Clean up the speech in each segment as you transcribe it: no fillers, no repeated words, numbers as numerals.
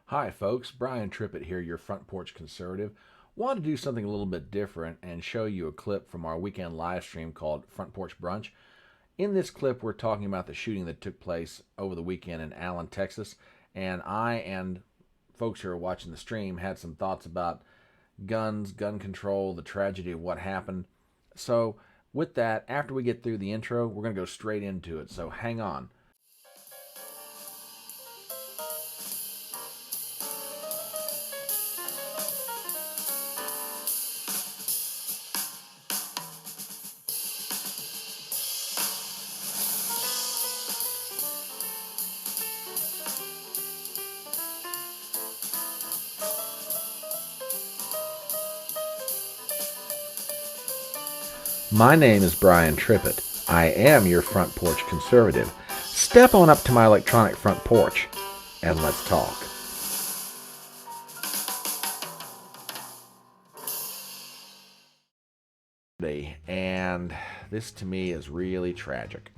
Hi, folks. Brian Trippett here, your front porch conservative. Want to do something a little bit different and show you a clip from our weekend live stream called Front Porch Brunch. In this clip, we're talking about the shooting that took place over the weekend in Allen, Texas. And I and folks who are watching the stream had some thoughts about guns, gun control, the tragedy of what happened. So, with that, after we get through the intro, we're going to go straight into it. So, hang on. My name is Brian Trippett. I am your front porch conservative. Step on up to my electronic front porch and let's talk. And this to me is really tragic.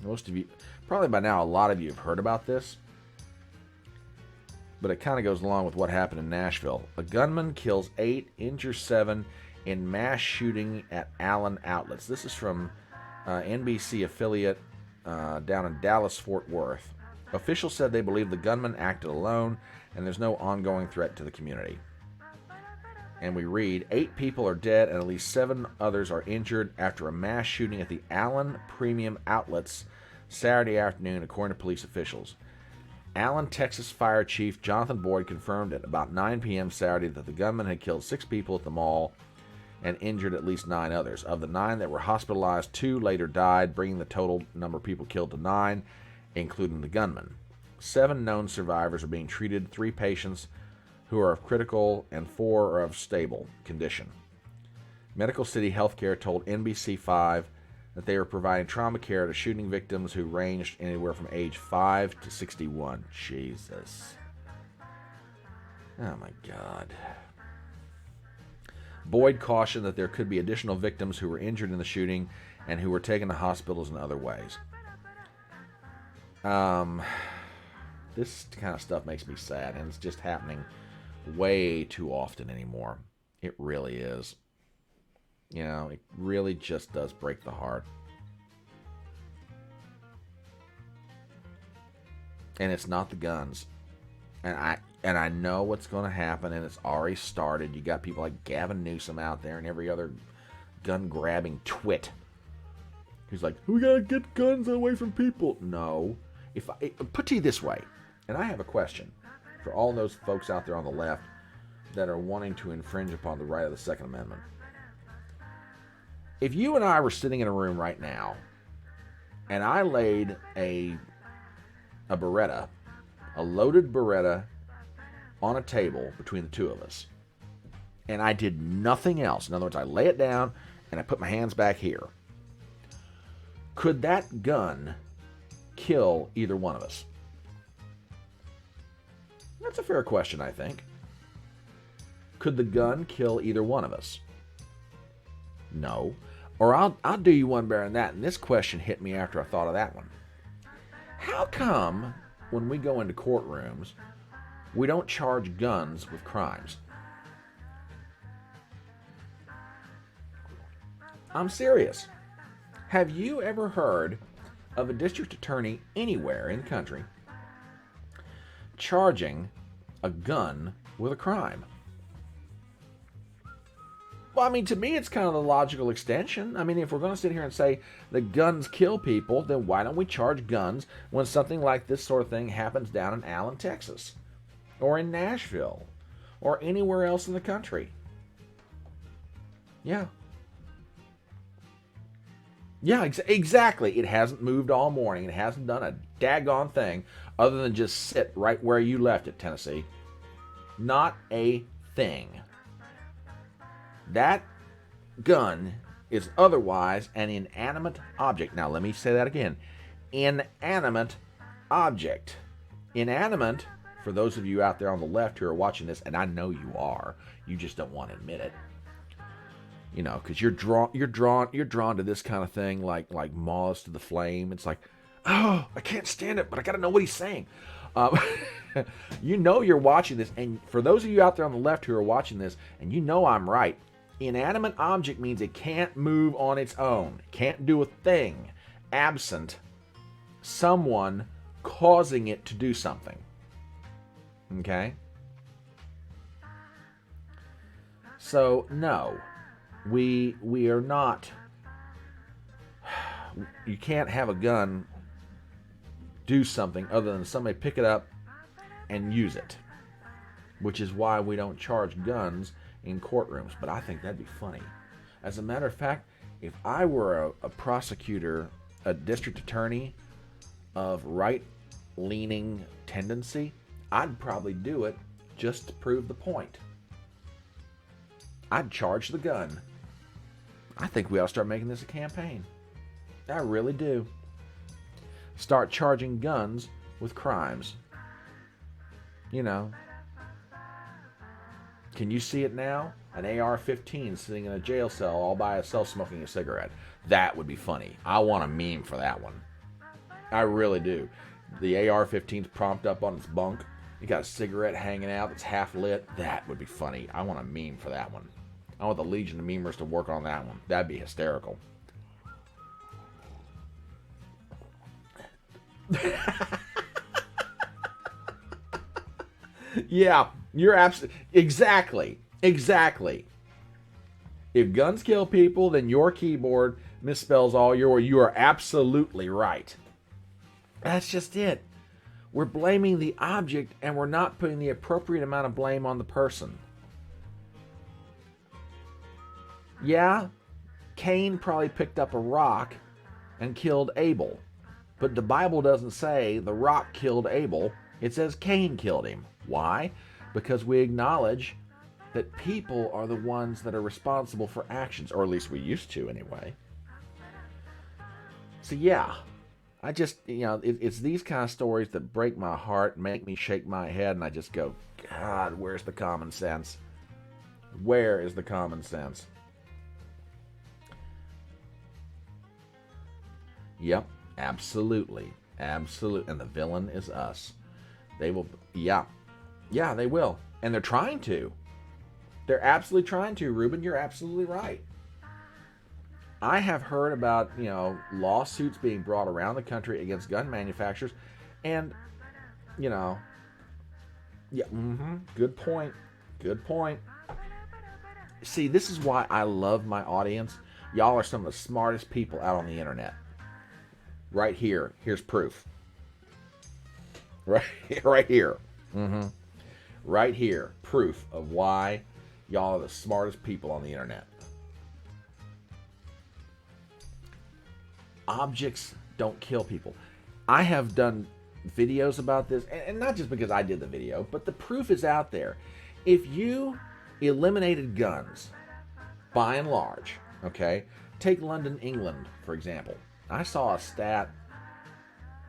Most of you, probably by now, a lot of you have heard about this, but it kind of goes along with what happened in Nashville. A gunman kills 8, injures 7 in mass shooting at Allen Outlets. This is from NBC affiliate down in Dallas-Fort Worth. Officials said they believe the gunman acted alone and there's no ongoing threat to the community. And we read, 8 people are dead and at least 7 others are injured after a mass shooting at the Allen Premium Outlets Saturday afternoon, according to police officials. Allen, Texas Fire Chief Jonathan Boyd confirmed at about 9 p.m. Saturday that the gunman had killed 6 people at the mall and injured at least 9 others. Of the 9 that were hospitalized, 2 later died, bringing the total number of people killed to 9, including the gunman. 7 known survivors are being treated, 3 patients who are of critical and 4 are of stable condition. Medical City Healthcare told NBC5 that they were providing trauma care to shooting victims who ranged anywhere from age 5 to 61. Jesus. Oh my God. Boyd cautioned that there could be additional victims who were injured in the shooting and who were taken to hospitals in other ways. This kind of stuff makes me sad, and it's just happening way too often anymore. It really is. You know, it really just does break the heart. And it's not the guns. And I know what's going to happen, and it's already started. You got people like Gavin Newsom out there and every other gun-grabbing twit who's like, we got to get guns away from people. No. Put to you this way, and I have a question for all those folks out there on the left that are wanting to infringe upon the right of the Second Amendment. If you and I were sitting in a room right now, and I laid a Beretta, a loaded Beretta, on a table between the two of us, and I did nothing else, in other words, I lay it down and I put my hands back here, could that gun kill either one of us? That's a fair question, I think. Could the gun kill either one of us? No. Or I'll do you one better than that, and this question hit me after I thought of that one. How come when we go into courtrooms, we don't charge guns with crimes? I'm serious. Have you ever heard of a district attorney anywhere in the country charging a gun with a crime? Well, I mean, to me, it's kind of the logical extension. I mean, if we're going to sit here and say the guns kill people, then why don't we charge guns when something like this sort of thing happens down in Allen, Texas, or in Nashville, or anywhere else in the country? Yeah. Yeah, exactly. It hasn't moved all morning. It hasn't done a daggone thing other than just sit right where you left it, Tennessee. Not a thing. That gun is otherwise an inanimate object. Now, let me say that again. Inanimate object. Inanimate, for those of you out there on the left who are watching this, and I know you are, you just don't want to admit it. You know, because you're drawn to this kind of thing like moths to the flame. It's like, oh, I can't stand it, but I got to know what he's saying. Um, you know you're watching this, and for those of you out there on the left who are watching this, and you know I'm right, inanimate object means it can't move on its own, can't do a thing, absent someone causing it to do something. Okay? So, no, we are not, you can't have a gun do something other than somebody pick it up and use it, which is why we don't charge guns in courtrooms. But I think that'd be funny. As a matter of fact, if I were a prosecutor, a district attorney of right-leaning tendency, I'd probably do it just to prove the point. I'd charge the gun. I think we ought to start making this a campaign. I really do. Start charging guns with crimes. You know. Can you see it now? An AR-15 sitting in a jail cell all by itself smoking a cigarette. That would be funny. I want a meme for that one. I really do. The AR-15's propped up on its bunk. You got a cigarette hanging out that's half lit. That would be funny. I want a meme for that one. I want the Legion of Memers to work on that one. That'd be hysterical. Yeah, you're absolutely... Exactly. If guns kill people, then your keyboard misspells all your words. You are absolutely right. That's just it. We're blaming the object, and we're not putting the appropriate amount of blame on the person. Yeah, Cain probably picked up a rock and killed Abel. But the Bible doesn't say the rock killed Abel. It says Cain killed him. Why? Because we acknowledge that people are the ones that are responsible for actions, or at least we used to anyway. So yeah, I just, it's these kind of stories that break my heart, make me shake my head, and I just go, God, where's the common sense? Where is the common sense? Yep, absolutely. And the villain is us. They will, yeah, they will. And they're trying to. They're absolutely trying to, Ruben. You're absolutely right. I have heard about, lawsuits being brought around the country against gun manufacturers. And, yeah, good point. See, this is why I love my audience. Y'all are some of the smartest people out on the internet. Right here. Here's proof. Right here. Right here. Proof of why y'all are the smartest people on the internet. Objects don't kill people. I have done videos about this, and not just because I did the video, but the proof is out there. If you eliminated guns, by and large, okay? Take London, England, for example. I saw a stat,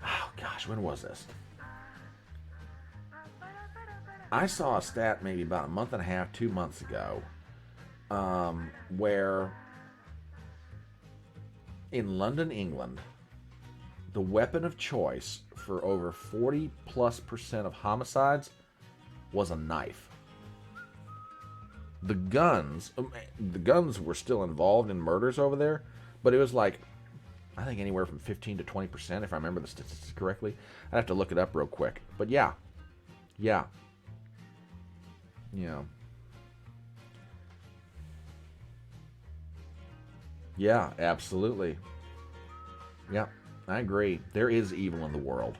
oh gosh, when was this? I saw a stat maybe about a month and a half, 2 months ago, where in London, England, the weapon of choice for over 40+% of homicides was a knife. The guns were still involved in murders over there, but it was like, I think anywhere from 15 to 20%, if I remember the statistics correctly. I'd have to look it up real quick. But yeah. Yeah, absolutely. Yeah, I agree. There is evil in the world.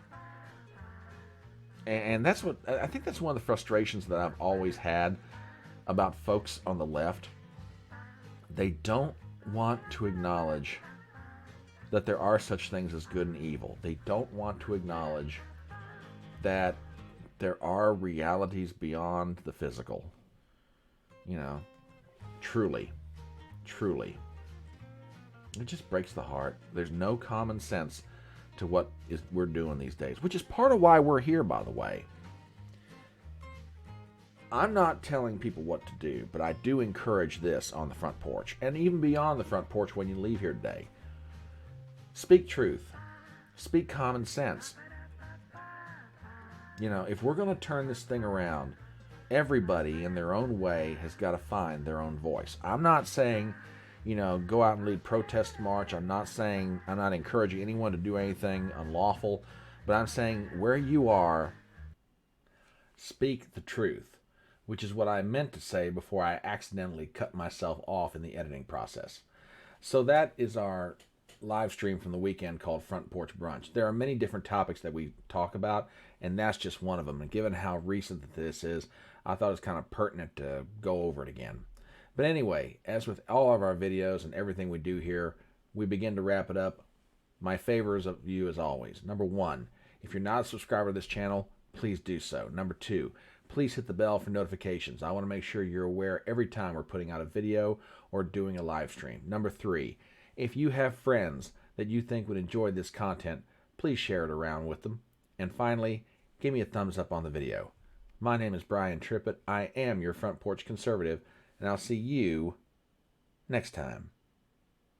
And that's what, I think that's one of the frustrations that I've always had about folks on the left. They don't want to acknowledge that there are such things as good and evil. They don't want to acknowledge that there are realities beyond the physical. Truly. It just breaks the heart. There's no common sense to what we're doing these days, which is part of why we're here, by the way. I'm not telling people what to do, but I do encourage this on the front porch, and even beyond the front porch when you leave here today. Speak truth. Speak common sense. if we're going to turn this thing around, everybody in their own way has got to find their own voice. I'm not saying, go out and lead protest march. I'm not encouraging anyone to do anything unlawful, but I'm saying where you are, speak the truth, which is what I meant to say before I accidentally cut myself off in the editing process. So that is our live stream from the weekend called Front Porch Brunch. There are many different topics that we talk about, and that's just one of them. And given how recent this is, I thought it was kind of pertinent to go over it again. But anyway, as with all of our videos and everything we do here, we begin to wrap it up. My favors of you as always. Number 1, if you're not a subscriber to this channel, please do so. Number 2, please hit the bell for notifications. I want to make sure you're aware every time we're putting out a video or doing a live stream. Number 3, if you have friends that you think would enjoy this content, please share it around with them. And finally, give me a thumbs up on the video. My name is Brian Trippett. I am your Front Porch Conservative, and I'll see you next time.